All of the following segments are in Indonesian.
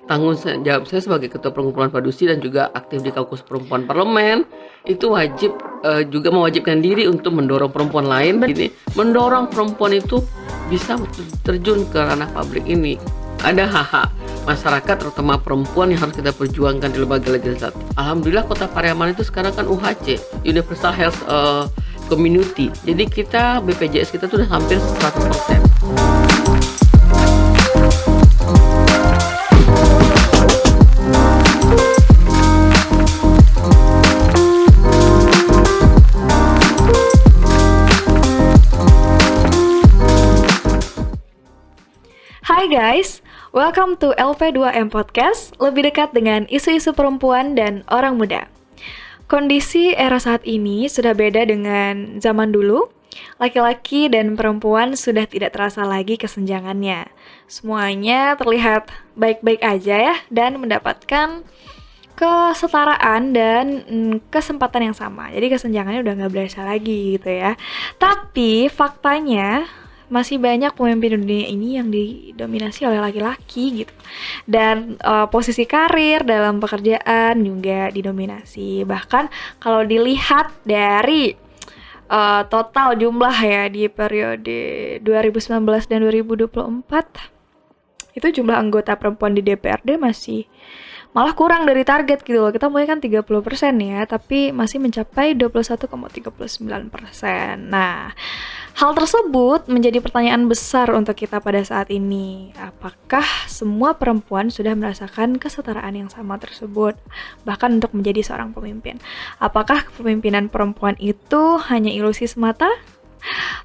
tanggung jawab saya sebagai ketua perkumpulan Padusi dan juga aktif di Kaukus Perempuan Parlemen itu wajib juga mewajibkan diri untuk mendorong perempuan lain mendorong perempuan itu bisa terjun ke ranah publik ini. Ada hak-hak masyarakat terutama perempuan yang harus kita perjuangkan di lembaga legislatif. Alhamdulillah Kota Pariaman itu sekarang kan UHC, Universal Health Community. Jadi kita BPJS kita tuh udah hampir 100%. Hai guys, welcome to LP2M Podcast, lebih dekat dengan isu-isu perempuan dan orang muda. Kondisi era saat ini sudah beda dengan zaman dulu. Laki-laki dan perempuan sudah tidak terasa lagi kesenjangannya. Semuanya terlihat baik-baik aja ya, dan mendapatkan kesetaraan dan kesempatan yang sama. Jadi kesenjangannya udah gak berasa lagi gitu ya. Tapi faktanya masih banyak pemimpin dunia ini yang didominasi oleh laki-laki gitu. Dan posisi karir dalam pekerjaan juga didominasi. Bahkan kalau dilihat dari total jumlah ya di periode 2019 dan 2024, itu jumlah anggota perempuan di DPRD masih malah kurang dari target gitu loh. Kita mulai kan 30% ya, tapi masih mencapai 21,39%. Nah, hal tersebut menjadi pertanyaan besar untuk kita pada saat ini. Apakah semua perempuan sudah merasakan kesetaraan yang sama tersebut, bahkan untuk menjadi seorang pemimpin? Apakah kepemimpinan perempuan itu hanya ilusi semata?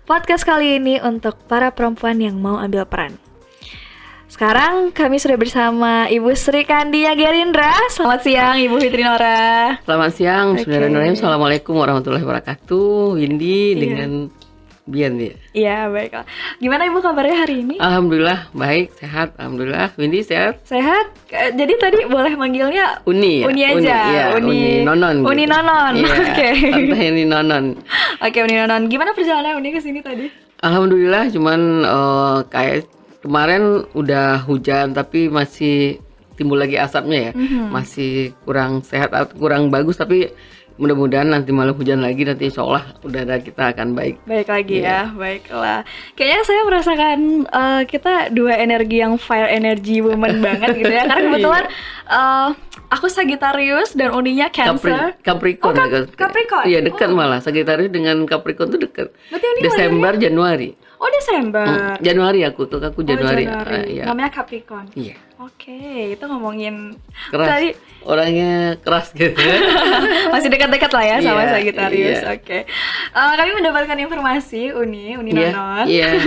Podcast kali ini untuk para perempuan yang mau ambil peran. Sekarang kami sudah bersama Ibu Sri Kandia Gerindra. Selamat siang Ibu Fitri Nora. Selamat siang, Bismillahirrahmanirrahim. Assalamualaikum warahmatullahi wabarakatuh. Windy dengan Bian ya. Iya, baiklah. Gimana Ibu kabarnya hari ini? Alhamdulillah baik, sehat. Alhamdulillah. Windy sehat? Sehat. Jadi tadi boleh manggilnya Uni ya? Uni aja. Iya, Uni Nonon. Uni gitu. Nonon. Iya, Oke. Santai Uni Nonon. Oke, Uni Nonon. Gimana perjalanan Uni ke sini tadi? Alhamdulillah, cuman kayak kemarin udah hujan tapi masih timbul lagi asapnya ya. Masih kurang sehat, kurang bagus, tapi mudah-mudahan nanti malam hujan lagi, nanti insya Allah udara kita akan baik. Baik lagi ya, baiklah. Kayaknya saya merasakan kita dua energi yang fire energy woman banget gitu ya. Karena kebetulan aku Sagittarius dan Uninya Cancer. Capricorn. Capricorn. Iya, dekat malah. Sagittarius dengan Capricorn tuh dekat. Berarti Uni Desember, Januari. Oh, Desember. Januari aku Januari. Iya. Namanya Capricorn. Iya. Oke, itu ngomongin keras. tadi orangnya keras gitu. masih dekat-dekat lah ya sama Sagittarius. Iya. Oke. Kami mendapatkan informasi Uni Nonon. Iya.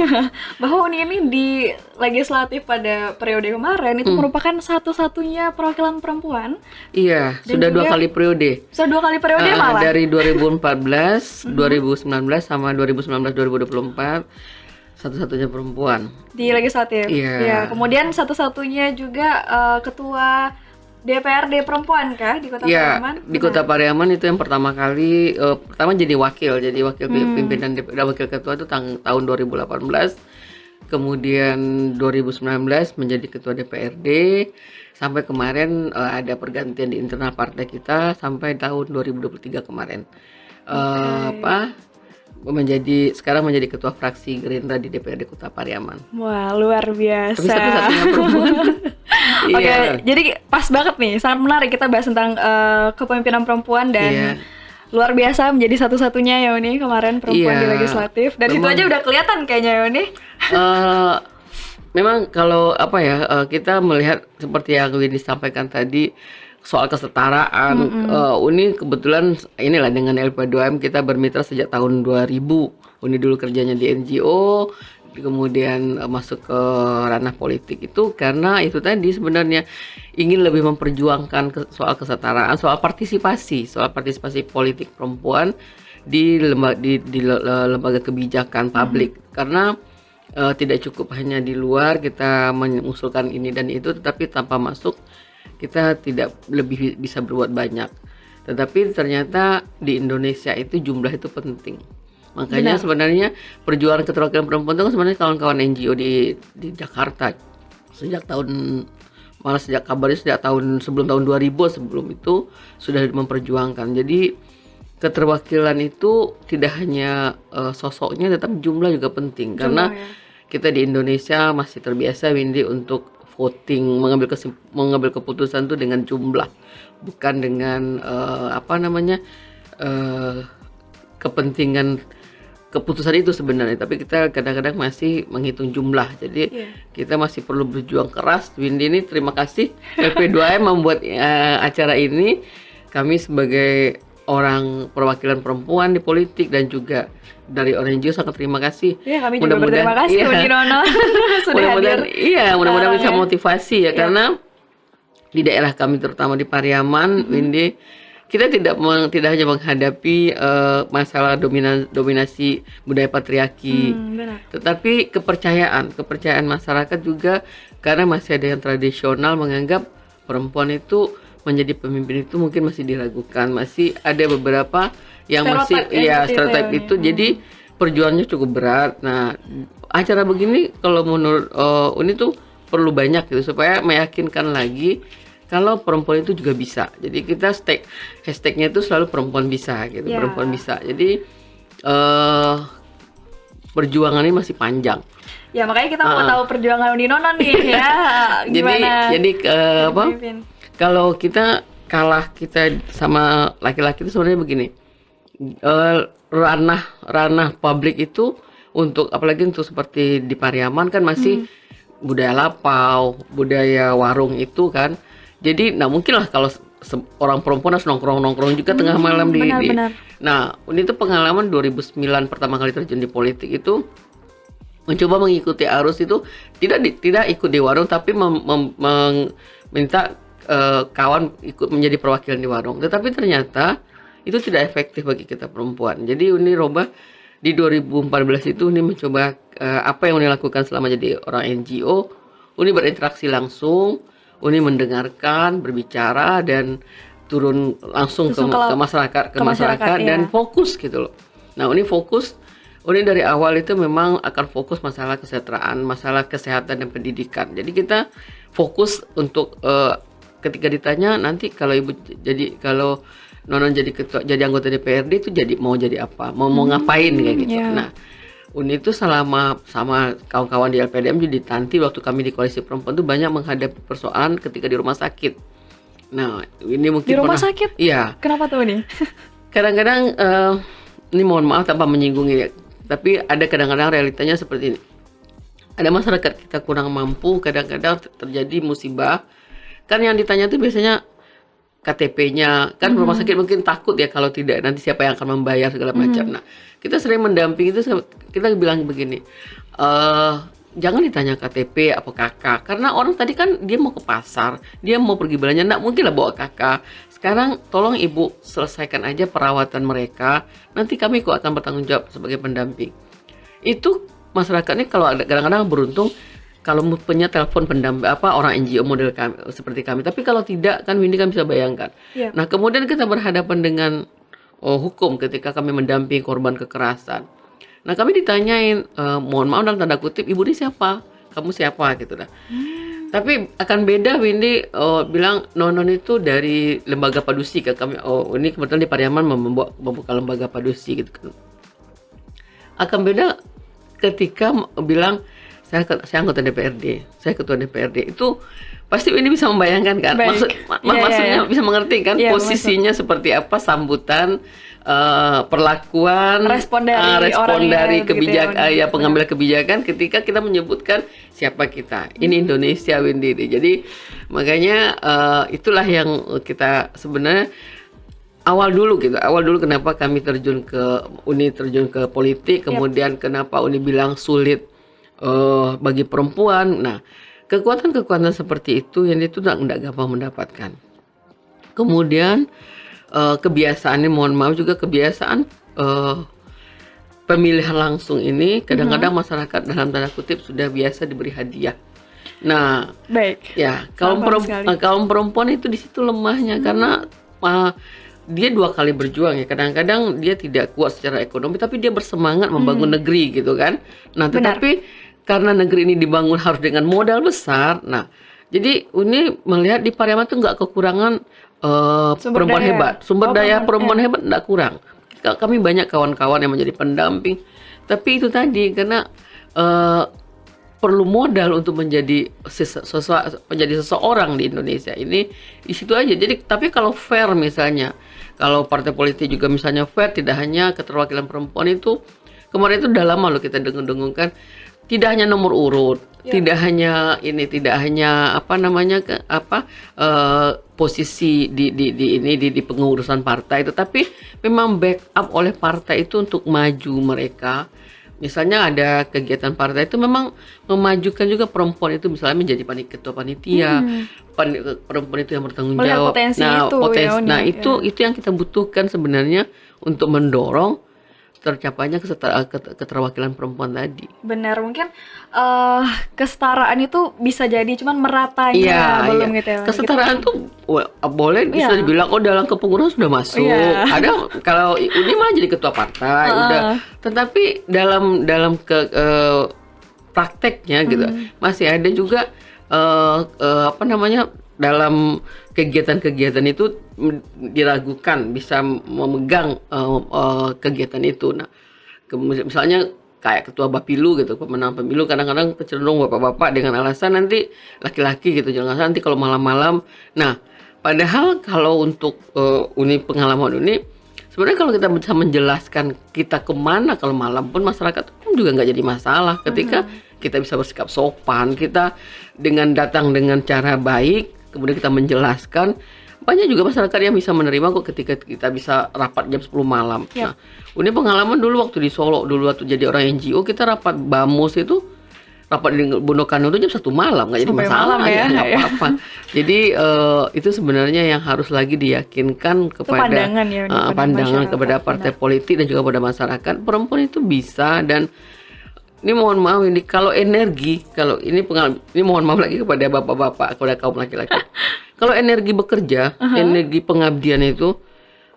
Bahwa Uni ini di legislatif pada periode kemarin itu merupakan satu-satunya perwakilan perempuan. Iya, Dan sudah juga 2 kali periode. Sudah 2 kali periode malah. Dari 2014, 2019 sama 2019-2024. Satu-satunya perempuan di legislatif. Iya. Ya, kemudian satu-satunya juga ketua DPRD perempuan kah di Kota Pariaman? Di Kota Pariaman itu yang pertama kali pertama jadi wakil pimpinan wakil ketua itu tahun 2018. Kemudian 2019 menjadi ketua DPRD sampai kemarin ada pergantian di internal partai kita sampai tahun 2023 kemarin. Sekarang menjadi ketua fraksi Gerindra di DPRD Kota Pariaman. Wah, luar biasa. Tapi satu-satunya perempuan. Oke, jadi pas banget nih, sangat menarik kita bahas tentang kepemimpinan perempuan dan luar biasa menjadi satu-satunya ya Uni kemarin perempuan di legislatif. Dan itu aja udah kelihatan kayaknya ya Uni. Memang kalau kita melihat seperti yang Windy sampaikan tadi soal kesetaraan, Uni kebetulan inilah dengan LP2M kita bermitra sejak tahun 2000. Uni dulu kerjanya di NGO, kemudian masuk ke ranah politik itu karena itu tadi sebenarnya ingin lebih memperjuangkan soal kesetaraan, soal partisipasi politik perempuan di lembaga kebijakan publik. Karena tidak cukup hanya di luar kita mengusulkan ini dan itu, tetapi tanpa masuk kita tidak lebih bisa berbuat banyak. Tetapi ternyata di Indonesia itu jumlah itu penting. Makanya sebenarnya perjuangan keterwakilan perempuan itu sebenarnya kawan-kawan NGO di Jakarta sejak tahun malah kabarnya sejak sebelum tahun 2000, sebelum itu sudah memperjuangkan. Jadi keterwakilan itu tidak hanya sosoknya, tetapi jumlah juga penting. Karena kita di Indonesia masih terbiasa, Windy, untuk voting, mengambil keputusan itu dengan jumlah, bukan dengan kepentingan keputusan itu sebenarnya, tapi kita kadang-kadang masih menghitung jumlah. Jadi kita masih perlu berjuang keras. Windy, ini terima kasih LP2M membuat acara ini. Kami sebagai orang perwakilan perempuan di politik dan juga dari NGO sangat terima kasih. Iya, kami juga berterima kasih kepada Ninonon sudah hadir. Mudah-mudahan bisa motivasi ya, karena di daerah kami terutama di Pariaman, Windy, kita tidak hanya menghadapi masalah dominasi budaya patriarki, tetapi kepercayaan masyarakat juga, karena masih ada yang tradisional menganggap perempuan itu menjadi pemimpin itu mungkin masih diragukan, masih ada beberapa yang stereotip itu. Jadi perjuangannya cukup berat. Nah, acara begini kalau menurut Uni tuh perlu banyak gitu, supaya meyakinkan lagi kalau perempuan itu juga bisa. Jadi kita hashtagnya itu selalu perempuan bisa gitu, perempuan bisa. Jadi perjuangannya masih panjang. Ya, makanya kita mau tahu perjuangan Ninonon nih ya. Gimana? Jadi kalau kita kalah kita sama laki-laki itu sebenarnya begini. Ranah publik itu untuk, apalagi untuk seperti di Pariaman kan masih budaya lapau, budaya warung itu kan. Jadi mungkin lah kalau orang perempuan harus nongkrong juga tengah malam benar. Nah, ini tuh pengalaman 2009 pertama kali terjun di politik itu, mencoba mengikuti arus itu, tidak ikut di warung, tapi meminta kawan ikut menjadi perwakilan di warung. Tetapi ternyata itu tidak efektif bagi kita perempuan. Jadi Uni Roba di 2014 itu Uni mencoba apa yang Uni lakukan selama jadi orang NGO. Uni berinteraksi langsung, Uni mendengarkan, berbicara, dan turun langsung ke masyarakat dan fokus gitu loh. Nah, Uni dari awal itu memang akan fokus masalah kesejahteraan, masalah kesehatan dan pendidikan. Jadi kita fokus untuk ketika ditanya nanti kalau kalau Nonon jadi anggota DPRD itu mau jadi apa, mau ngapain kayak gitu. Nah, Uni itu sama kawan-kawan di LPDM jadi Tanti, waktu kami di Koalisi Perempuan itu banyak menghadapi persoalan ketika di rumah sakit. Nah, ini mungkin di rumah sakit? Iya. Kenapa tuh nih? Kadang-kadang ini mohon maaf tanpa menyinggung ya, tapi ada kadang-kadang realitanya seperti ini. Ada masyarakat kita kurang mampu, kadang-kadang terjadi musibah. Kan yang ditanya itu biasanya KTP-nya, kan rumah sakit mungkin takut ya kalau tidak nanti siapa yang akan membayar segala macam. Nah, kita sering mendampingi itu, kita bilang begini, jangan ditanya KTP apa KK, karena orang tadi kan dia mau ke pasar, dia mau pergi belanja, nggak mungkin lah bawa KK. Sekarang tolong ibu selesaikan aja perawatan mereka, nanti kami kok akan bertanggung jawab sebagai pendamping. Itu masyarakatnya kalau ada kadang-kadang beruntung kalau punya telepon pendamping orang NGO model kami, seperti kami. Tapi kalau tidak kan Windy kan bisa bayangkan. Nah, kemudian kita berhadapan dengan hukum ketika kami mendampingi korban kekerasan. Nah, kami ditanyain, mohon maaf dalam tanda kutip, ibu ini siapa? Kamu siapa gitu dah. Tapi akan beda Windy bilang Nonon itu dari lembaga Padusi ke kami. Ini kebetulan di Pariaman membuka lembaga Padusi gitu kan. Akan beda ketika bilang saya anggota DPRD, saya ketua DPRD, itu pasti ini bisa membayangkan kan, maksudnya bisa mengerti kan posisinya seperti apa, sambutan, perlakuan, respon dari kebijakan, pengambil kebijakan ketika kita menyebutkan siapa kita. Ini Indonesia, Windy. Jadi makanya itulah yang kita sebenarnya awal dulu kenapa kami terjun ke politik, kemudian kenapa Uni bilang sulit bagi perempuan. Nah, kekuatan seperti itu yang itu tidak gampang mendapatkan. Kemudian kebiasaan ini, mohon maaf juga kebiasaan pemilihan langsung ini kadang-kadang masyarakat dalam tanda kutip sudah biasa diberi hadiah. Nah, ya kaum perempuan itu di situ lemahnya karena dia dua kali berjuang ya. Kadang-kadang dia tidak kuat secara ekonomi, tapi dia bersemangat membangun negeri gitu kan. Nah, tetapi karena negeri ini dibangun harus dengan modal besar. Nah, Jadi Uni melihat di Pariaman tuh nggak kekurangan Sumber perempuan daya. hebat, sumber daya perempuan Ya. hebat nggak kurang. Kami banyak kawan-kawan yang menjadi pendamping, tapi itu tadi karena eh, perlu modal untuk menjadi seseorang di Indonesia ini di situ aja. Jadi tapi kalau fair misalnya, kalau partai politik juga misalnya fair, tidak hanya keterwakilan perempuan itu kemarin itu udah lama loh kita dengung-dengungkan, tidak hanya nomor urut, tidak hanya ini, tidak hanya apa namanya posisi di pengurusan partai, tetapi memang backup oleh partai itu untuk maju mereka. Misalnya ada kegiatan partai itu memang memajukan juga perempuan itu misalnya menjadi ketua panitia, perempuan itu yang bertanggung Melihat jawab. potensi Nah, itu ya, Uni, nah ya. itu yang kita butuhkan sebenarnya untuk mendorong tercapainya keterwakilan perempuan tadi. Benar, mungkin kesetaraan itu bisa jadi, cuman meratanya belum gitu ya. Kesetaraan tuh boleh bisa Iya. dibilang dalam kepengurusan sudah masuk. Iya. Ada kalau Uni malah jadi ketua partai udah. Tetapi dalam prakteknya gitu masih ada juga dalam kegiatan-kegiatan itu diragukan bisa memegang kegiatan itu. Nah, misalnya kayak ketua Bapilu gitu, pemenang pemilu kadang-kadang cenderung bapak-bapak dengan alasan nanti laki-laki gitu, jangan nanti kalau malam-malam. Nah, padahal kalau untuk pengalaman Uni, sebenarnya kalau kita bisa menjelaskan kita kemana kalau malam pun masyarakat pun juga nggak jadi masalah ketika kita bisa bersikap sopan, kita dengan datang dengan cara baik, kemudian kita menjelaskan, banyak juga masyarakat yang bisa menerima kok ketika kita bisa rapat jam 10 malam. Yap. Nah, Uni pengalaman dulu waktu di Solo, dulu waktu jadi orang NGO, kita rapat BAMUS itu, rapat di Bondokan itu jam 1 malam, nggak jadi Sampai masalah, malam ya. nggak apa-apa. Jadi itu sebenarnya yang harus lagi diyakinkan kepada pandangan ya, kepada pandangan masyarakat, kepada partai benar. politik dan juga pada masyarakat, perempuan itu bisa. Dan ini mohon maaf ini kalau energi, kalau ini mohon maaf lagi kepada bapak-bapak, kepada kaum laki-laki. Kalau energi bekerja, energi pengabdian itu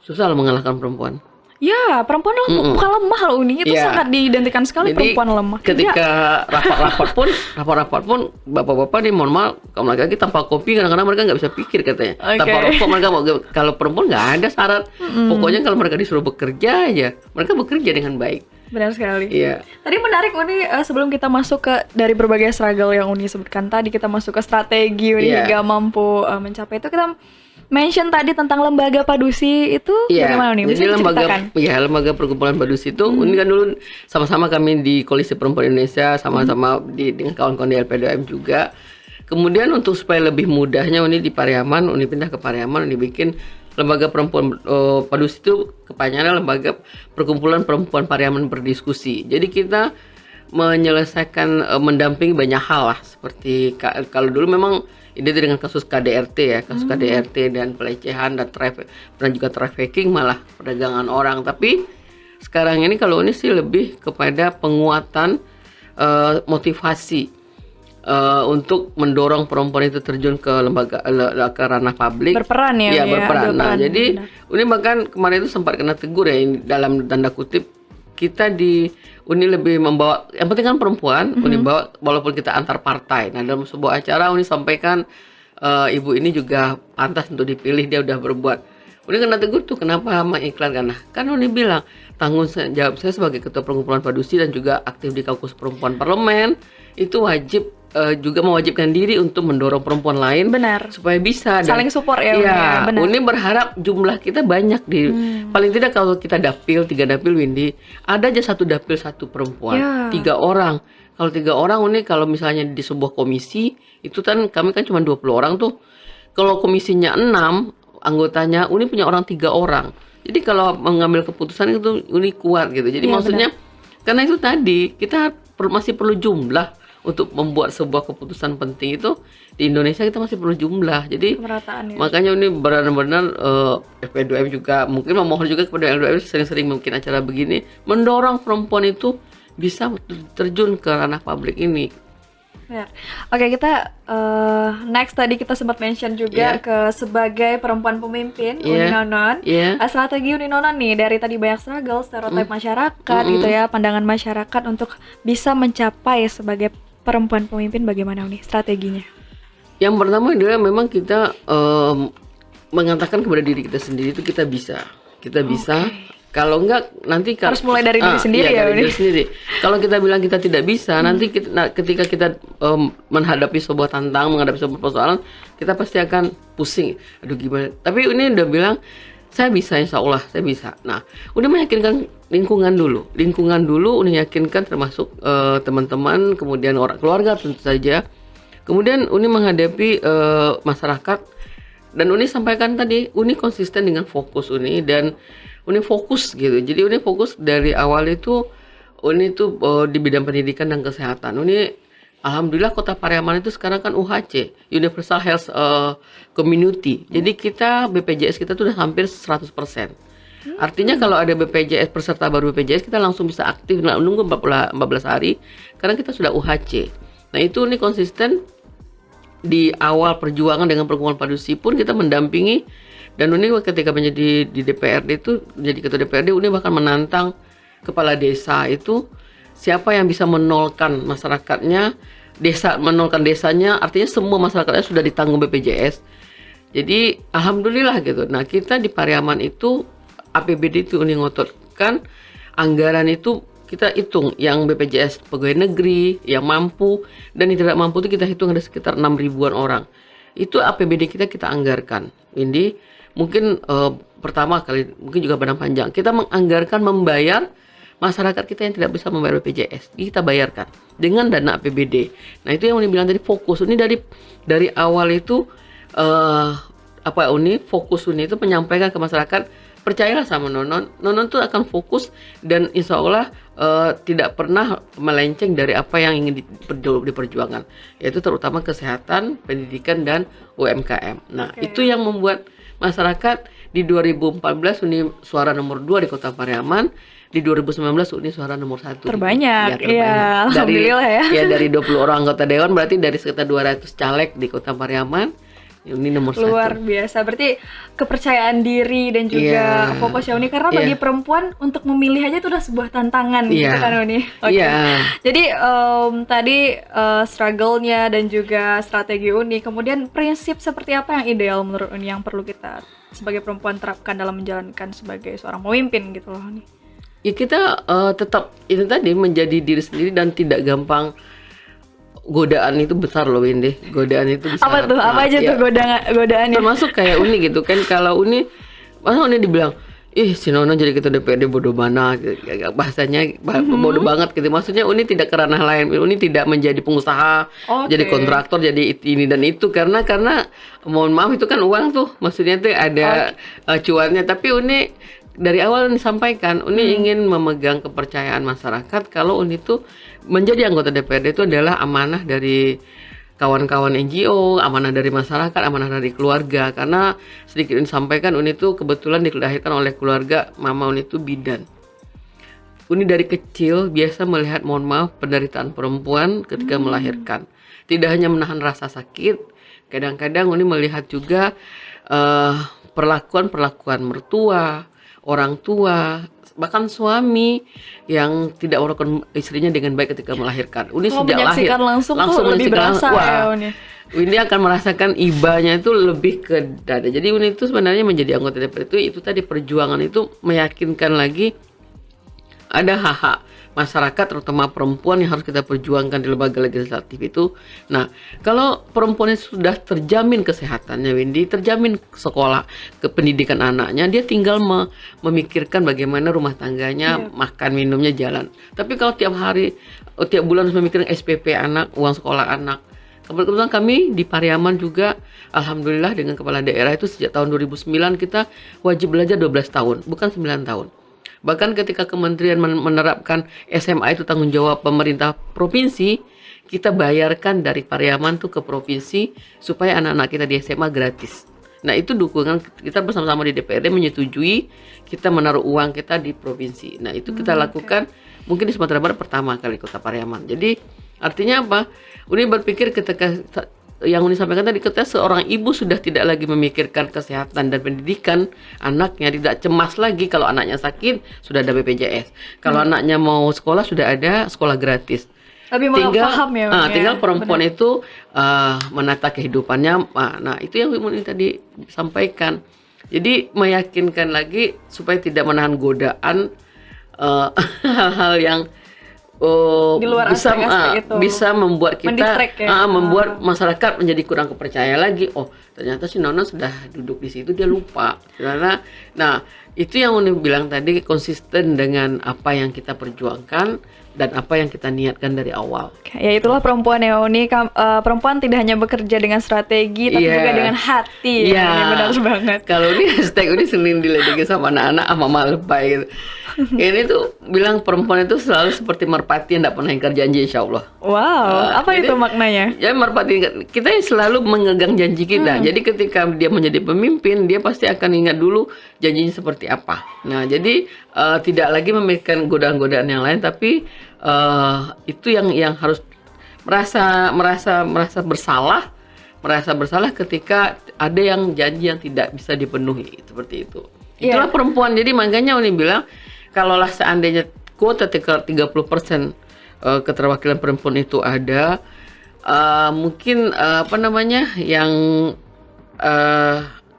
susah lah mengalahkan perempuan. Ya, perempuan bukan lemah loh, Uni. Itu Iya. sangat diidentikan sekali Jadi perempuan lemah. ketika rapat-rapat pun bapak-bapak nih mohon maaf, kaum laki-laki tanpa kopi kadang-kadang mereka nggak bisa pikir katanya. Oke. Tanpa rokok mereka mau, kalau perempuan nggak ada syarat. Pokoknya kalau mereka disuruh bekerja aja, mereka bekerja dengan baik. Benar sekali. Iya. Tadi menarik Uni, sebelum kita masuk ke dari berbagai struggle yang Uni sebutkan tadi, kita masuk ke strategi Uni Iya. hingga mampu mencapai itu, kita mention tadi tentang lembaga Padusi itu bagaimana Uni? Bisa Jadi diceritakan? lembaga perkumpulan Padusi itu Uni kan dulu sama-sama kami di Koalisi Perempuan Indonesia, sama-sama dengan kawan-kawan di LP2M juga. Kemudian untuk supaya lebih mudahnya Uni di Pariaman, Uni pindah ke Pariaman, Uni bikin lembaga perempuan Padusi itu kepanjangannya lembaga perkumpulan perempuan Pariaman berdiskusi. Jadi kita menyelesaikan mendampingi banyak hal lah, seperti kalau dulu memang ini dengan kasus KDRT ya, kasus KDRT dan pelecehan dan juga trafficking, malah perdagangan orang. Tapi sekarang ini kalau ini sih lebih kepada penguatan motivasi untuk mendorong perempuan itu terjun ke lembaga ke ranah publik, Berperan ya, Iya, berperan. Nah, berperan, jadi benar. Uni bahkan kemarin itu sempat kena tegur ya, ini dalam tanda kutip, kita di Uni lebih membawa, yang penting kan perempuan, Uni bawa walaupun kita antar partai. Nah, dalam sebuah acara Uni sampaikan ibu ini juga pantas untuk dipilih, dia udah berbuat. Uni kena tegur tuh, kenapa mengiklankan? Nah, kan Uni bilang tanggung jawab saya sebagai ketua perkumpulan Padusi dan juga aktif di Kaukus Perempuan Parlemen, itu wajib juga mewajibkan diri untuk mendorong perempuan lain Benar. supaya bisa Saling support ya, Uni, Iya, ya, benar. Uni berharap jumlah kita banyak di paling tidak kalau kita dapil 3 dapil Windy, ada aja 1 dapil 1 perempuan, Ya. 3 orang. Kalau 3 orang Uni, kalau misalnya di sebuah komisi itu kan kami kan cuma 20 orang tuh. Kalau komisinya 6 anggotanya, Uni punya orang 3 orang. Jadi kalau mengambil keputusan itu Uni kuat gitu. Jadi Iya, maksudnya karena itu tadi kita masih perlu jumlah untuk membuat sebuah keputusan penting itu di Indonesia, kita masih perlu jumlah. Jadi Kemerataan ya. makanya ini benar-benar FP2M juga mungkin memohon juga kepada LP2M sering-sering mungkin acara begini mendorong perempuan itu bisa terjun ke ranah publik ini. Benar. Oke, kita next tadi kita sempat mention juga Iya. ke sebagai perempuan pemimpin Iya. Uni Nonon. Iya. Strategi Uni Nonon nih dari tadi banyak struggle, stereotip masyarakat gitu ya, pandangan masyarakat untuk bisa mencapai sebagai perempuan pemimpin, bagaimana Uni strateginya? Yang pertama adalah memang kita mengatakan kepada diri kita sendiri itu kita bisa. Kita bisa. Kalau enggak nanti Harus mulai dari diri sendiri iya, ya, dari Uni. diri sendiri. Kalau kita bilang kita tidak bisa, nanti ketika kita menghadapi sebuah tantangan, menghadapi sebuah persoalan, kita pasti akan pusing. Aduh gimana? Tapi ini udah bilang saya bisa, insya Allah saya bisa. Nah, udah meyakinkan lingkungan dulu, udah yakinkan termasuk teman-teman, kemudian orang keluarga tentu saja. Kemudian Uni menghadapi masyarakat, dan Uni sampaikan tadi, Uni konsisten dengan fokus Uni, dan Uni fokus gitu. Jadi Uni fokus dari awal itu, Uni itu di bidang pendidikan dan kesehatan. Uni alhamdulillah Kota Pariaman itu sekarang kan UHC, Universal Health Community. Jadi kita BPJS kita tuh udah hampir 100%. Artinya kalau ada BPJS, peserta baru BPJS, kita langsung bisa aktif, nggak nunggu 14 hari, karena kita sudah UHC. Nah itu Uni konsisten di awal perjuangan dengan perkumpulan Padusi pun kita mendampingi. Dan Uni ketika menjadi di DPRD itu, menjadi ketua DPRD, Uni bahkan menantang kepala desa itu, siapa yang bisa menolkan masyarakatnya, menolkan desanya, artinya semua masyarakatnya sudah ditanggung BPJS. Jadi alhamdulillah gitu. Nah kita di Pariaman itu, APBD itu Uni ngototkan, anggaran itu kita hitung, yang BPJS pegawai negeri, yang mampu, dan yang tidak mampu itu kita hitung ada sekitar 6 ribuan orang. Itu APBD kita anggarkan. Ini mungkin pertama kali, mungkin juga badan panjang, kita menganggarkan membayar masyarakat kita yang tidak bisa membayar BPJS, kita bayarkan dengan dana APBD. Nah itu yang Uni bilang tadi, fokus Uni dari awal itu Uni fokus Uni itu menyampaikan ke masyarakat, percayalah sama Nonon tuh akan fokus dan insya Allah tidak pernah melenceng dari apa yang ingin diperjuangkan, yaitu terutama kesehatan, pendidikan, dan UMKM. Nah itu yang membuat masyarakat di 2014 Uni suara nomor 2 di Kota Pariaman, di 2019 Uni suara nomor 1. Terbanyak, ya, alhamdulillah ya. Ya dari 20 orang anggota dewan, berarti dari sekitar 200 caleg di Kota Pariaman, Uni nomor 1. Luar biasa, berarti kepercayaan diri dan juga fokus ya Uni, karena bagi perempuan untuk memilih aja itu udah sebuah tantangan gitu kan Uni. Jadi tadi struggle-nya dan juga strategi Uni, kemudian prinsip seperti apa yang ideal menurut Uni yang perlu kita sebagai perempuan terapkan dalam menjalankan sebagai seorang pemimpin gitu loh Uni. Ya kita tetap itu tadi menjadi diri sendiri dan tidak gampang. Godaan itu besar loh Windy, godaan itu besar. Apa tuh? Apa aja tuh godaannya? Termasuk kayak Uni gitu kan, kalau Uni, masa Uni dibilang, ih si Nono jadi ketua DPRD bodoh mana, bahasanya bodoh banget gitu. Maksudnya Uni tidak ke ranah lain, Uni tidak menjadi pengusaha, jadi kontraktor, jadi ini dan itu, karena mohon maaf itu kan uang tuh, maksudnya tuh ada cuannya. Tapi Uni dari awal disampaikan, Uni ingin memegang kepercayaan masyarakat kalau Uni itu menjadi anggota DPRD itu adalah amanah dari kawan-kawan NGO, amanah dari masyarakat, amanah dari keluarga. Karena sedikit Uni sampaikan, Uni itu kebetulan dilahirkan oleh keluarga Mama Uni itu bidan. Uni dari kecil biasa melihat, mohon maaf, penderitaan perempuan ketika melahirkan. Tidak hanya menahan rasa sakit, kadang-kadang Uni melihat juga perlakuan mertua, orang tua, bahkan suami yang tidak memperlakukan istrinya dengan baik ketika melahirkan. Uni sejak lahir langsung tuh lebih berasa ya Uni. Uni akan merasakan ibanya itu lebih ke dada. Jadi Uni itu sebenarnya menjadi anggota DPR itu tadi perjuangan itu meyakinkan lagi ada hak-hak masyarakat terutama perempuan yang harus kita perjuangkan di lembaga legislatif itu. Nah, kalau perempuan itu sudah terjamin kesehatannya, Windy, terjamin sekolah, ke pendidikan anaknya, dia tinggal memikirkan bagaimana rumah tangganya, makan minumnya jalan. Tapi kalau tiap hari, tiap bulan harus memikirkan SPP anak, uang sekolah anak. Kebetulan kami di Pariaman juga, alhamdulillah dengan kepala daerah itu sejak tahun 2009 kita wajib belajar 12 tahun, bukan 9 tahun. Bahkan ketika kementerian menerapkan SMA itu tanggung jawab pemerintah provinsi, kita bayarkan dari Pariaman tuh ke provinsi supaya anak-anak kita di SMA gratis. Nah itu dukungan kita bersama-sama di DPRD menyetujui kita menaruh uang kita di provinsi. Nah itu kita lakukan mungkin di Sumatera Barat pertama kali Kota Pariaman. Jadi artinya apa? Uni berpikir ketika yang Uni sampaikan tadi, ketika seorang ibu sudah tidak lagi memikirkan kesehatan dan pendidikan anaknya, tidak cemas lagi kalau anaknya sakit, sudah ada BPJS. Kalau anaknya mau sekolah, sudah ada sekolah gratis. Lebih paham ya, Uni, ya. Tinggal perempuan itu menata kehidupannya. Nah, itu yang Uni tadi sampaikan. Jadi meyakinkan lagi supaya tidak menahan godaan hal-hal yang di luar bisa aspek-aspek itu. bisa membuat kita Mendistract ya. membuat masyarakat menjadi kurang kepercaya lagi. Oh, ternyata si Nona sudah duduk di situ, dia lupa. Karena nah, itu yang Uni bilang tadi, konsisten dengan apa yang kita perjuangkan dan apa yang kita niatkan dari awal. Ya itulah perempuan ya, Uni. Perempuan tidak hanya bekerja dengan strategi, tapi juga dengan hati. Iya. Ini benar banget. Kalau ini hashtag ini sering diledeki sama anak-anak sama mama lebay gitu. Ini tuh bilang perempuan itu selalu seperti merpati yang tidak pernah ingkar janji, insya Allah. Wow, apa jadi, itu maknanya? Ya merpati, kita selalu mengegang janji kita. Jadi ketika dia menjadi pemimpin, dia pasti akan ingat dulu janjinya seperti apa. Nah, jadi tidak lagi memikirkan godaan-godaan yang lain, tapi itu yang harus merasa bersalah ketika ada yang janji yang tidak bisa dipenuhi, seperti itu. Itulah perempuan. Jadi makanya Uni bilang, kalaulah seandainya kuota 30% keterwakilan perempuan itu ada, mungkin yang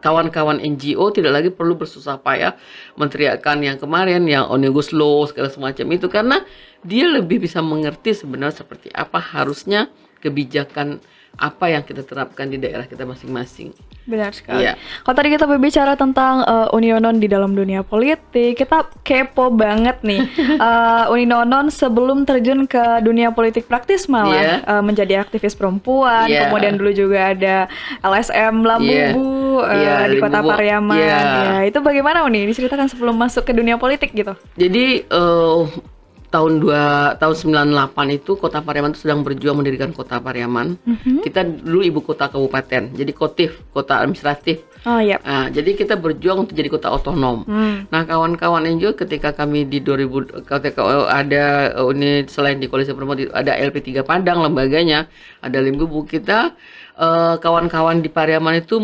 kawan-kawan NGO tidak lagi perlu bersusah payah menteriakkan yang kemarin, yang Omnibus Law segala semacam itu, karena dia lebih bisa mengerti sebenarnya seperti apa harusnya kebijakan apa yang kita terapkan di daerah kita masing-masing. Benar sekali. Kalau tadi kita berbicara tentang Uni Nonon di dalam dunia politik, kita kepo banget nih. Uni Nonon sebelum terjun ke dunia politik praktis malah menjadi aktivis perempuan. Kemudian dulu juga ada LSM Lambubu di Kota Pariaman. Ya, itu bagaimana Uni? Diceritakan sebelum masuk ke dunia politik gitu. Jadi tahun 98 itu Kota Pariaman itu sedang berjuang mendirikan Kota Pariaman. Kita dulu ibu kota kabupaten, jadi KOTIF, kota administratif. Nah, jadi kita berjuang untuk jadi kota otonom. Nah, kawan-kawan NGO ketika kami di 2000 ketika ada Uni, selain di Koalisi Perempuan ada LP3 Padang lembaganya, ada Limbubu, kita kawan-kawan di Pariaman itu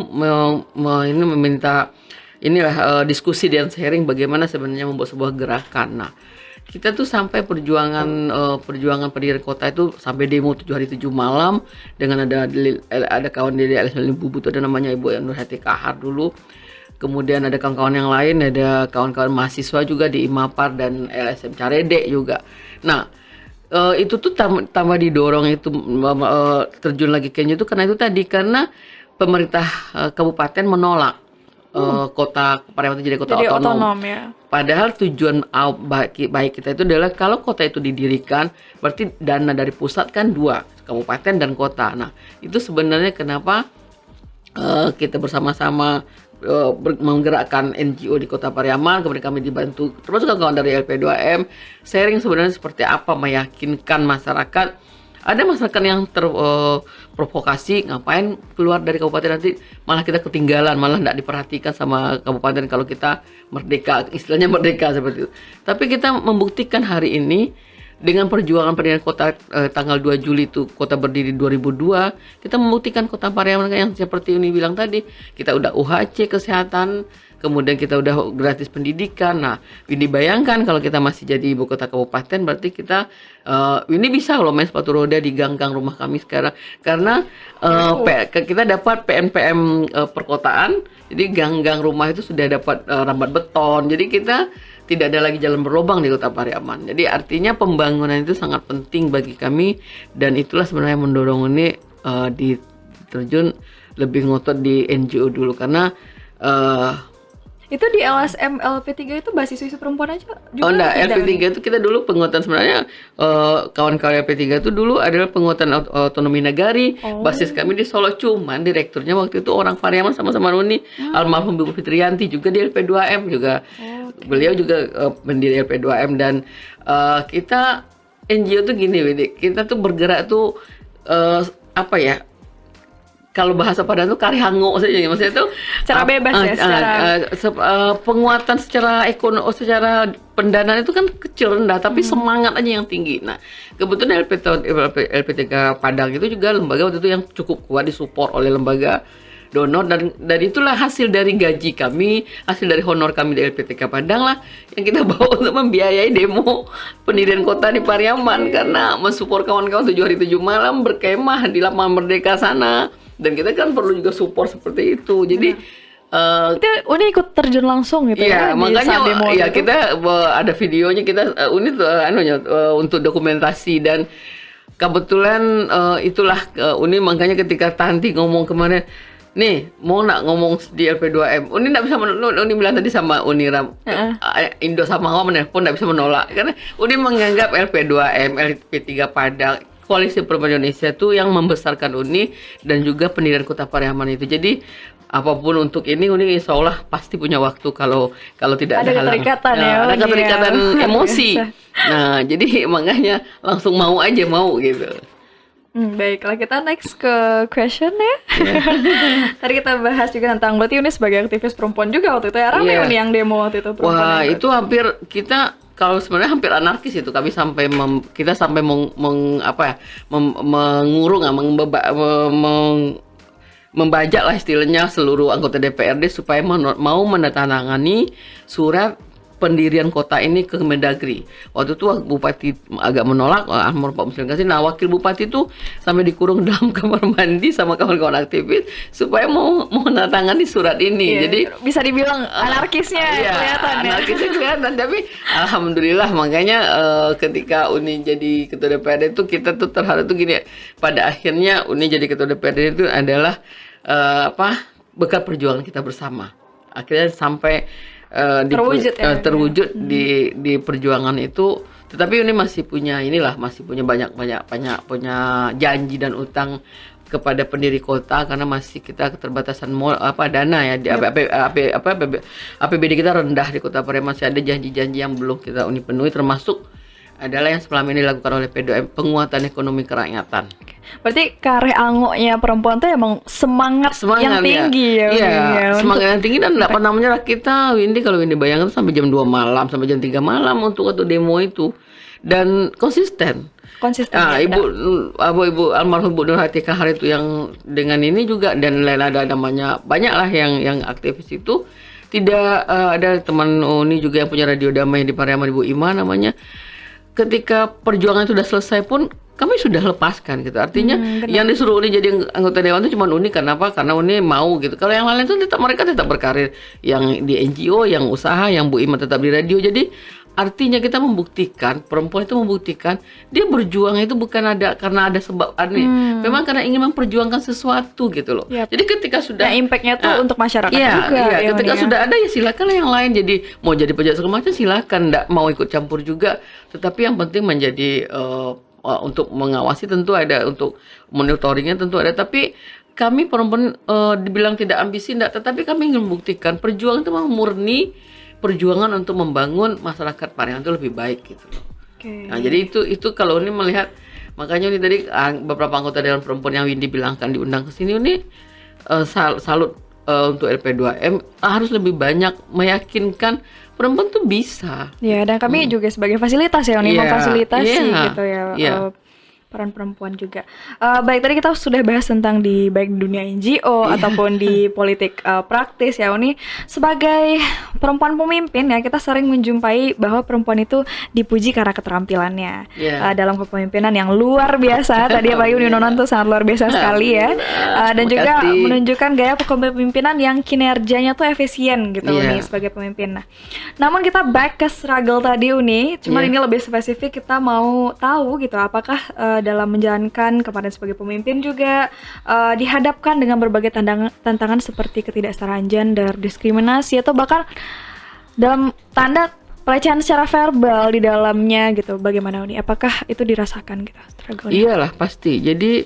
meminta diskusi dan sharing bagaimana sebenarnya membuat sebuah gerakan. Nah, kita tuh sampai perjuangan pendirian kota itu sampai demo 7 hari 7 malam dengan ada kawan dari LSM Limbubu itu, ada namanya Ibu Nurhati Kahar dulu. Kemudian ada kawan-kawan yang lain, ada kawan-kawan mahasiswa juga di IMAPAR dan LSM Caredek juga. Nah, itu tuh tambah didorong itu terjun lagi kayaknya itu karena itu tadi, karena pemerintah kabupaten menolak kota Pariaman itu jadi kota otonom. Ya. Padahal tujuan baik kita itu adalah kalau kota itu didirikan, berarti dana dari pusat kan 2, kabupaten dan kota. Nah, itu sebenarnya kenapa kita bersama-sama menggerakkan NGO di Kota Pariaman, kemudian kami dibantu termasuk kawan-kawan dari LP2M, sharing sebenarnya seperti apa meyakinkan masyarakat. Ada masyarakat yang terprovokasi, ngapain keluar dari kabupaten, nanti malah kita ketinggalan, malah tidak diperhatikan sama kabupaten kalau kita merdeka, istilahnya merdeka seperti itu. Tapi kita membuktikan hari ini dengan perjuangan pendirian kota tanggal 2 Juli itu, kota berdiri 2002, kita membuktikan Kota Pariaman yang seperti ini bilang tadi, kita udah UHC kesehatan, kemudian kita udah gratis pendidikan. Nah, ini bayangkan kalau kita masih jadi ibu kota kabupaten, berarti kita ini bisa loh main sepatu roda di gang-gang rumah kami sekarang, karena kita dapat PNPM perkotaan, jadi gang-gang rumah itu sudah dapat rambat beton, jadi kita tidak ada lagi jalan berlubang di Kota Pariaman. Jadi artinya pembangunan itu sangat penting bagi kami, dan itulah sebenarnya mendorong ini diterjun lebih ngotot di NGO dulu, karena itu di LSM LP3 itu basis isu perempuan aja juga? Enggak, LP3 itu kita dulu penguatan sebenarnya kawan-kawan LP3 itu dulu adalah penguatan otonomi nagari. Basis kami di Solo, cuman direkturnya waktu itu orang Pariaman sama-sama Uni, almarhum Ibu Fitriyanti juga di LP2M juga. Beliau juga pendiri LP2M, dan kita NGO tuh gini, Widi, kita tuh bergerak tuh kalau bahasa Padang tuh kari hango saja, maksudnya itu secara bebas penguatan secara ekonomi, secara pendanaan itu kan kecil rendah, tapi semangat aja yang tinggi. Nah, kebetulan LP3 Padang itu juga lembaga waktu itu yang cukup kuat, disupport oleh lembaga donor, dan itulah hasil dari gaji kami, hasil dari honor kami di LPTK Padang lah yang kita bawa untuk membiayai demo pendirian kota di Pariaman, karena mensupport kawan-kawan 7 hari 7 malam berkemah di lapangan Merdeka sana, dan kita kan perlu juga support seperti itu. Jadi Itu Uni ikut terjun langsung gitu iya, ya di makanya saat demo ya itu? kita ada videonya, kita Uni untuk dokumentasi, dan kebetulan itulah Uni, makanya ketika Tanti ngomong kemarin, nih mau nak ngomong di LP2M, Uni nggak bisa Uni bilang tadi sama Uni Indo sama Wamen pun nggak bisa menolak, karena Uni menganggap LP2M, LP3 Padang, Koalisi Perubahan Indonesia itu yang membesarkan Uni dan juga pendirian Kota Pariaman itu. Jadi apapun untuk ini, Uni insya Allah pasti punya waktu kalau tidak ada halangan. Keterikatan ya, Ada Uni, keterikatan ya. emosi. Nah, jadi makanya langsung mau gitu. Baiklah, kita next ke question ya. Tadi kita bahas juga tentang, berarti Uni sebagai aktivis perempuan juga waktu itu ya, ramai Uni yang demo waktu itu perempuan. Wah, itu hampir kita, kalau sebenarnya hampir anarkis itu, kami sampai mengurung, membajak lah istilahnya seluruh anggota DPRD supaya mau menandatangani surat pendirian kota ini ke Kemendagri. Waktu itu Bupati agak menolak, Anwar Pak Muslim Kasih. Nah, wakil Bupati itu sampai dikurung dalam kamar mandi sama kawan-kawan aktivis supaya mau menandatangani surat ini. Iya, Jadi bisa dibilang anarkisnya kelihatan ya. Anarkisnya kelihatan, tapi alhamdulillah, makanya ketika Uni jadi ketua DPRD itu, kita tuh terharu tuh gini, pada akhirnya Uni jadi ketua DPRD itu adalah berkat perjuangan kita bersama. Akhirnya sampai terwujud di perjuangan itu. Tetapi Uni masih punya banyak punya janji dan utang kepada pendiri kota, karena masih kita keterbatasan dana ya, di APBD kita rendah di Kota Pariaman. Masih ada janji-janji yang belum kita Uni penuhi, termasuk adalah yang selama ini dilakukan oleh P2M, penguatan ekonomi kerakyatan. Berarti karya angoknya perempuan tuh emang semangat yang tinggi ya. Iya, semangat yang tinggi, dan enggak pernah menyerah kita. Kalau Windy bayangkan sampai jam 2 malam, sampai jam 3 malam untuk demo itu, dan konsisten. Ya, Ibu almarhum Bu Nur Hati Kahar itu yang dengan ini juga, dan lain ada namanya banyak lah yang aktivis itu. Tidak ada teman Uni juga yang punya radio damai di Pariaman, Ibu Ima namanya. Ketika perjuangan itu sudah selesai pun kami sudah lepaskan gitu. Artinya yang disuruh Uni jadi anggota dewan itu cuma Uni, kenapa? Karena Uni mau gitu. Kalau yang lain itu mereka tetap berkarir, yang di NGO, yang usaha, yang Bu Ima tetap di radio. Jadi artinya kita membuktikan, perempuan itu membuktikan dia berjuang itu bukan karena ada sebab aneh, memang karena ingin memperjuangkan sesuatu gitu loh. Jadi ketika sudah impact-nya tuh untuk masyarakat juga. Iya, ketika sudah ada ya silakan yang lain jadi mau jadi pejabat segala macam silakan, enggak mau ikut campur juga. Tetapi yang penting menjadi untuk mengawasi tentu ada, untuk monitoringnya tentu ada. Tapi kami perempuan dibilang tidak ambisi enggak, tetapi kami ingin membuktikan perjuangan itu memang murni perjuangan untuk membangun masyarakat Pariaman itu lebih baik gitu loh. Nah, jadi itu kalau ini melihat, makanya ini tadi beberapa anggota dewan perempuan yang Windy bilang akan diundang ke sini, ini salut untuk LP2M harus lebih banyak meyakinkan perempuan tuh bisa. Ya, dan kami juga sebagai fasilitas ya, memfasilitasi gitu ya. Peran perempuan juga. Baik, tadi kita sudah bahas tentang di baik dunia NGO ataupun di politik praktis ya, Uni. Sebagai perempuan pemimpin ya, kita sering menjumpai bahwa perempuan itu dipuji karena keterampilannya dalam kepemimpinan yang luar biasa. Tadi apalagi Uni Nonon tuh sangat luar biasa sekali ya. Dan juga menunjukkan gaya kepemimpinan yang kinerjanya tuh efisien gitu Uni sebagai pemimpin. Namun kita back ke struggle tadi Uni, cuman ini lebih spesifik, kita mau tahu gitu apakah dalam menjalankan kepemimpinan sebagai pemimpin juga dihadapkan dengan berbagai tantangan seperti ketidaksetaraan gender, diskriminasi, atau bahkan dalam tanda pelecehan secara verbal di dalamnya gitu. Bagaimana Uni? Apakah itu dirasakan gitu struggle-nya? Iyalah pasti. Jadi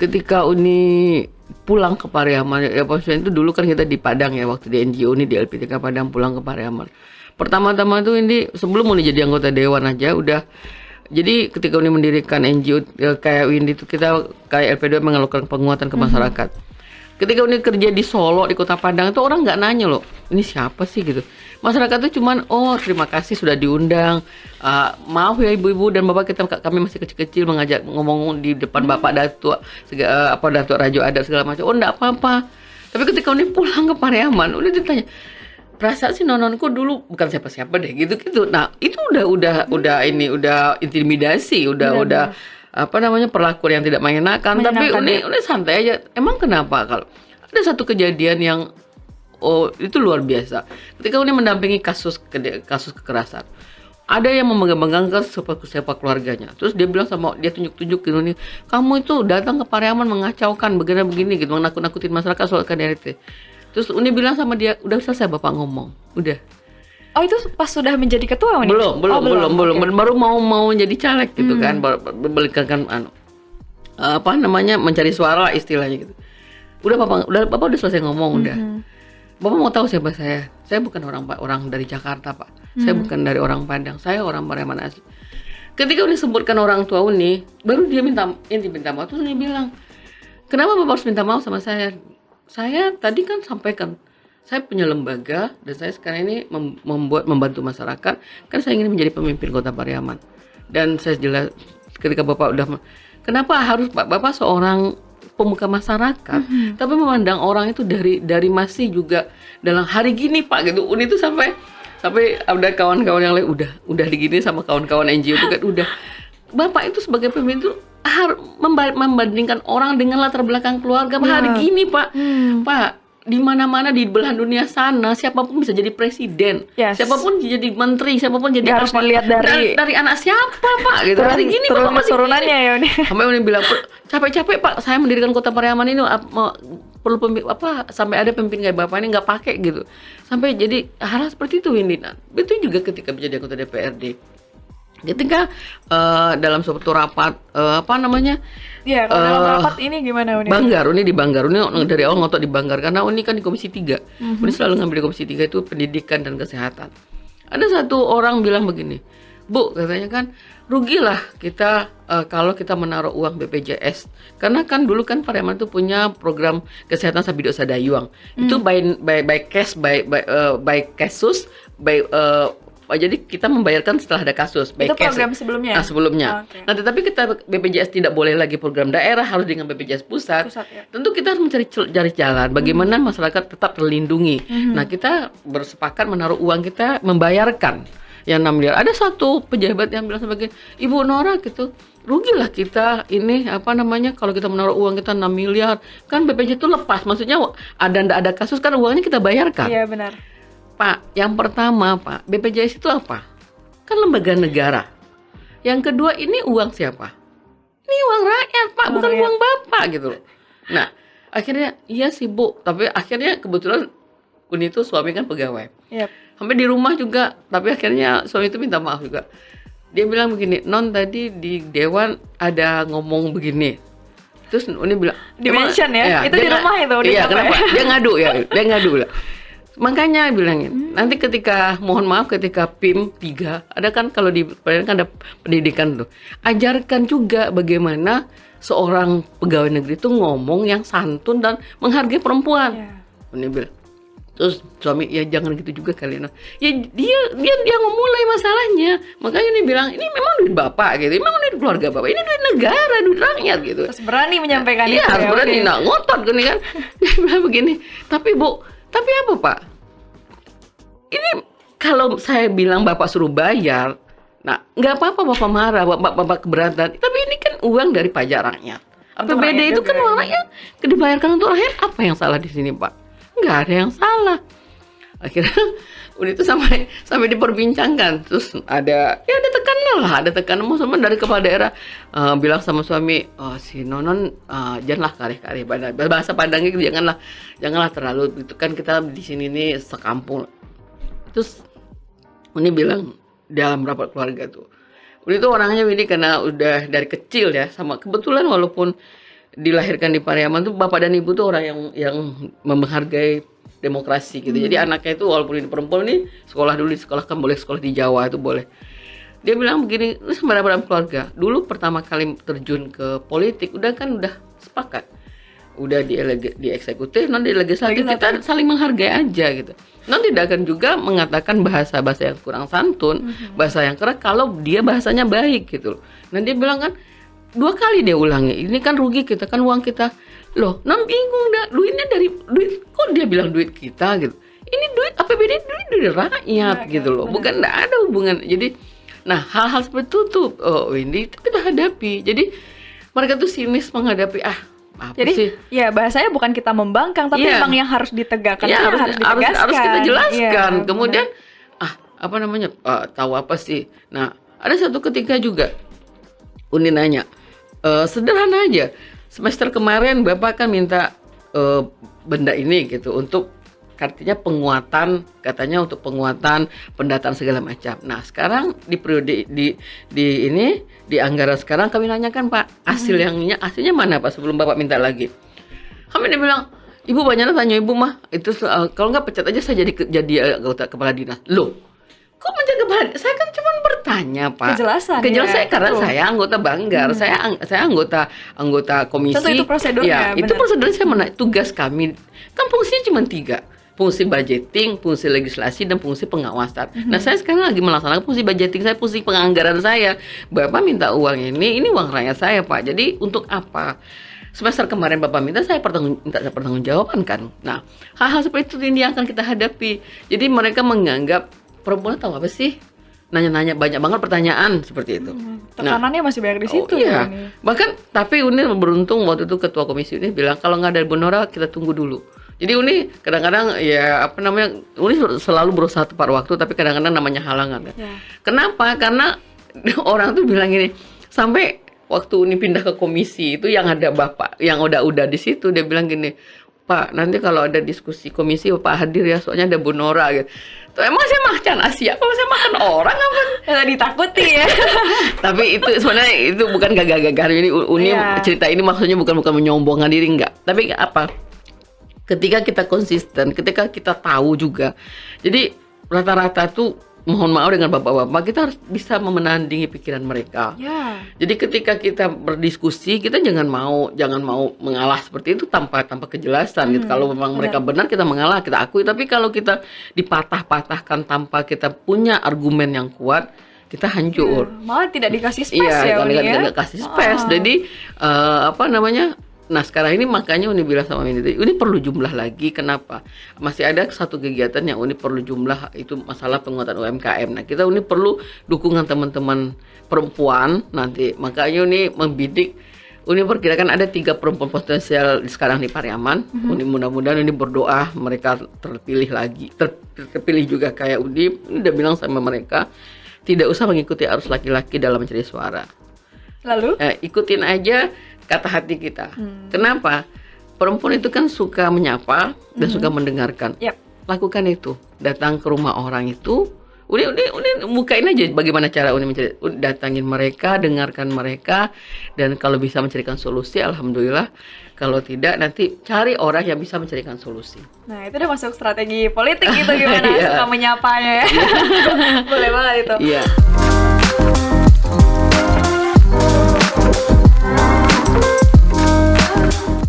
ketika Uni pulang ke Pariaman, ya maksudnya itu dulu kan kita di Padang ya, waktu di NGO ini di LP3 Padang, pulang ke Pariaman. Pertama-tama itu ini sebelum Uni jadi anggota dewan aja udah. Jadi ketika Uni mendirikan NGO kayak Windy itu, kita kayak LP2 melakukan penguatan ke masyarakat. Ketika Uni kerja di Solo, di Kota Padang itu orang nggak nanya loh, ini siapa sih gitu. Masyarakat itu cuman terima kasih sudah diundang. Maaf ya ibu-ibu dan bapak, kami masih kecil-kecil ngomong di depan bapak datuk, Datuk Rajo Adat segala macam. Oh enggak apa-apa. Tapi ketika Uni pulang ke Pariaman, Uni ditanya, perasaan sih nononku dulu bukan siapa-siapa deh, gitu-gitu. Nah, itu udah intimidasi, udah apa namanya, perlakuan yang tidak mengenakan. Tapi Uni santai aja. Emang kenapa? Kalau ada satu kejadian yang itu luar biasa. Ketika Uni mendampingi kasus kekerasan, ada yang memegang-megangkan siapa keluarganya. Terus dia bilang dia tunjuk-tunjuk gitu nih, kamu itu datang ke Pariaman mengacaukan begini gitu, menakut-nakutin masyarakat soal KDRT. Terus Uni bilang sama dia, udah selesai Bapak ngomong, udah. Oh, itu pas sudah menjadi ketua Uni? Belum. Okay. Baru mau jadi caleg gitu kan, berikan apa namanya, mencari suara istilahnya gitu. Udah Bapak udah selesai ngomong, udah. Bapak mau tahu siapa saya? Saya bukan orang dari Jakarta, Pak. Saya bukan dari orang Padang. Saya orang Pariaman asli. Ketika Uni sebutkan orang tua Uni, baru dia minta maaf. Terus Uni bilang, kenapa Bapak harus minta maaf sama saya? Saya tadi kan sampaikan, saya punya lembaga dan saya sekarang ini membantu masyarakat. Kan saya ingin menjadi pemimpin Kota Pariaman. Dan saya jelas ketika Bapak udah, kenapa harus Bapak seorang pemuka masyarakat, tapi memandang orang itu dari masih juga dalam hari gini Pak gitu. Uni itu sampai ada kawan-kawan yang lain udah digini sama kawan-kawan NGO itu kan udah. Bapak itu sebagai pemimpin itu harus membandingkan orang dengan latar belakang keluarga hari gini Pak. Pak, di mana-mana di belahan dunia sana siapapun bisa jadi presiden, siapapun jadi menteri, siapapun jadi harus melihat dari anak siapa Pak gitu. Hari gini Bapak masih turunannya ya Uni. Sampai Uni bilang, capek-capek Pak saya mendirikan Kota Pariaman ini perlu sampai ada pemimpin kayak Bapak ini nggak pakai gitu. Sampai jadi hal seperti itu Windy. Itu juga ketika menjadi anggota DPRD. Ketika dalam suatu rapat apa namanya? Iya, kalau dalam rapat ini gimana Uni? Uni di Banggar. Uni dari awal ngotot di Banggar karena Uni kan di Komisi 3. Uni selalu ngambil di Komisi 3 itu pendidikan dan kesehatan. Ada satu orang bilang begini, Bu, katanya kan rugilah kita kalau kita menaruh uang BPJS. Karena kan dulu kan Pariaman itu punya program kesehatan Sabido Sadayuang. Itu by cash, by kasus, jadi kita membayarkan setelah ada kasus. Itu program sebelumnya? Sebelumnya. Okay. Nah, tetapi kita BPJS tidak boleh lagi program daerah, harus dengan BPJS pusat ya. Tentu kita harus mencari jalan bagaimana masyarakat tetap terlindungi. Nah, kita bersepakat menaruh uang kita membayarkan yang 6 miliar. Ada satu pejabat yang bilang sebagai Ibu Nora gitu, rugilah kita ini apa namanya kalau kita menaruh uang kita 6 miliar. Kan BPJS itu lepas, maksudnya ada kasus kan uangnya kita bayarkan. Iya, benar. Pak, yang pertama Pak, BPJS itu apa? Kan lembaga negara. Yang kedua ini uang siapa? Ini uang rakyat Pak, bukan uang Bapak gitu loh. Nah, akhirnya iya sih Bu, tapi akhirnya kebetulan Uni itu suami kan pegawai. Yep. Sampai di rumah juga, tapi akhirnya suami itu minta maaf juga. Dia bilang begini, Non tadi di Dewan ada ngomong begini. Terus Uni bilang, di-mention ya? Itu di rumah itu? Iya, kenapa? Dia ngadu lah. Makanya bilangin, nanti ketika mohon maaf ketika PIM 3 ada kan kalau di kan ada pendidikan tuh. Ajarkan juga bagaimana seorang pegawai negeri itu ngomong yang santun dan menghargai perempuan. Ini bilang. Terus suami ya jangan gitu juga kali no. Ya dia memulai masalahnya. Makanya ini bilang ini memang duit Bapak gitu. Memang duit keluarga Bapak. Ini duit negara, duit rakyat gitu. Terus berani menyampaikan itu. Iya, harus berani. Nah, ngotot gini kan. Dia bilang begini. Tapi apa Pak? Ini kalau saya bilang Bapak suruh bayar, nah nggak apa-apa Bapak marah, Bapak keberatan. Tapi ini kan uang dari pajak rakyat. APBD itu kan uang rakyat, dibayarkan untuk rakyat. Apa yang salah di sini Pak? Nggak ada yang salah. Akhirnya udah itu sampai diperbincangkan. Terus ada tekanan sama dari kepala daerah bilang sama suami, si Nonon janganlah kareh-kareh bahasa Padangnya janganlah terlalu itu kan kita di sini nih sekampung. Terus Uni bilang dalam rapat keluarga tuh, Uni itu orangnya ini karena udah dari kecil ya sama kebetulan walaupun dilahirkan di Pariaman tuh bapak dan ibu tuh orang yang menghargai demokrasi gitu. Jadi anaknya itu walaupun ini perempuan nih sekolah kan boleh sekolah di Jawa itu boleh. Dia bilang begini, lu sama dalam keluarga. Dulu pertama kali terjun ke politik udah sepakat. Udah di eksekutif, non di legislatif kita saling menghargai aja gitu. Non tidak akan juga mengatakan bahasa yang kurang santun, bahasa yang keras kalau dia bahasanya baik gitu. Nah dia bilang kan 2 kali dia ulangi. Ini kan rugi kita kan uang kita Loh, non bingung dah, duitnya dari duit, kok dia bilang duit kita gitu. Ini duit APBD, duit dari rakyat gitu loh. Bukan, enggak ada hubungan. Jadi, nah hal-hal seperti itu tuh ini kita hadapi. Jadi mereka tuh sinis menghadapi apa Jadi sih? ya bahasanya bukan kita membangkang, tapi Iya. emang yang harus ditegakkan, Ya, itu yang harus ditegaskan. harus kita jelaskan. Iya, Kemudian apa namanya? Tahu apa sih? Nah, ada satu ketika juga Uni nanya, sederhana aja. Semester kemarin Bapak kan minta benda ini gitu untuk artinya penguatan, katanya untuk penguatan pendataan segala macam. Nah, sekarang di periode di anggaran sekarang kami nanyakan, Pak, hasilnya mana Pak sebelum Bapak minta lagi. Kami dia bilang, Ibu banyak tanya Ibu mah, itu kalau nggak pecat aja saya jadi anggota kepala dinas. Loh, kok menjadi kepala? Saya kan cuma bertanya, Pak. Kejelasan Kejelasan ya, karena betul. saya anggota Banggar, saya anggota komisi. Tentu itu prosedurnya, Ya, itu benar. prosedur saya tugas kami. Kan fungsinya cuma 3. Fungsi budgeting, fungsi legislasi, dan fungsi pengawasan. Nah, saya sekarang lagi melaksanakan fungsi budgeting saya, fungsi penganggaran saya. Bapak minta uang ini uang rakyat saya, Pak. Jadi untuk apa? Semester kemarin Bapak minta saya pertanggungjawaban kan. Nah, hal-hal seperti itu ini yang akan kita hadapi. Jadi mereka menganggap perempuan tahu apa sih? Nanya-nanya banyak banget pertanyaan seperti itu. Tekanannya masih banyak di situ iya. ya. Uni. Bahkan tapi Uni beruntung waktu itu ketua komisi Uni bilang kalau nggak ada Bu Nora kita tunggu dulu. Jadi Uni kadang-kadang ya apa namanya Uni selalu berusaha tepat waktu tapi kadang-kadang namanya halangan ya. Kenapa? Karena orang tuh bilang gini, sampai waktu Uni pindah ke komisi itu yang ada Bapak yang udah di situ dia bilang gini, Pak nanti kalau ada diskusi komisi Pak hadir ya soalnya ada Bu Nora gitu. Tuh, emang saya makan Asia, apa saya makan orang apa? Ditakuti ya. Tapi itu sebenarnya itu bukan gagah-gagah ini Uni cerita ini maksudnya bukan menyombongkan diri enggak. Tapi apa? Ketika kita konsisten, ketika kita tahu juga. Jadi rata-rata tuh mohon maaf dengan bapak-bapak kita harus bisa menandingi pikiran mereka. Ya. Jadi ketika kita berdiskusi kita jangan mau mengalah seperti itu tanpa kejelasan gitu. Kalau memang mereka benar kita mengalah, kita akui. Tapi kalau kita dipatah-patahkan tanpa kita punya argumen yang kuat, kita hancur. Malah tidak dikasih space Iya, ya Uni ya. tidak kasih space. Jadi apa namanya? Nah sekarang ini makanya Uni bilang sama Uni perlu jumlah lagi. Kenapa? Masih ada satu kegiatan yang Uni perlu jumlah, itu masalah penguatan UMKM. Nah kita Uni perlu dukungan teman-teman perempuan nanti. Makanya Uni membidik, Uni perkirakan ada 3 perempuan potensial sekarang di Pariaman. Uni mudah-mudahan Uni berdoa mereka terpilih lagi, terpilih juga kayak Uni udah bilang sama mereka tidak usah mengikuti arus laki-laki dalam mencari suara. Lalu? Ikutin aja kata hati kita. Kenapa? Perempuan itu kan suka menyapa dan suka mendengarkan. Yap. Lakukan itu. Datang ke rumah orang itu. Udah bukain aja bagaimana cara mencari. Datangin mereka, dengarkan mereka, dan kalau bisa mencarikan solusi, alhamdulillah. Kalau tidak, nanti cari orang yang bisa mencarikan solusi. Nah itu udah masuk strategi politik gitu gimana Iya. suka menyapanya ya. Boleh banget itu. Iya.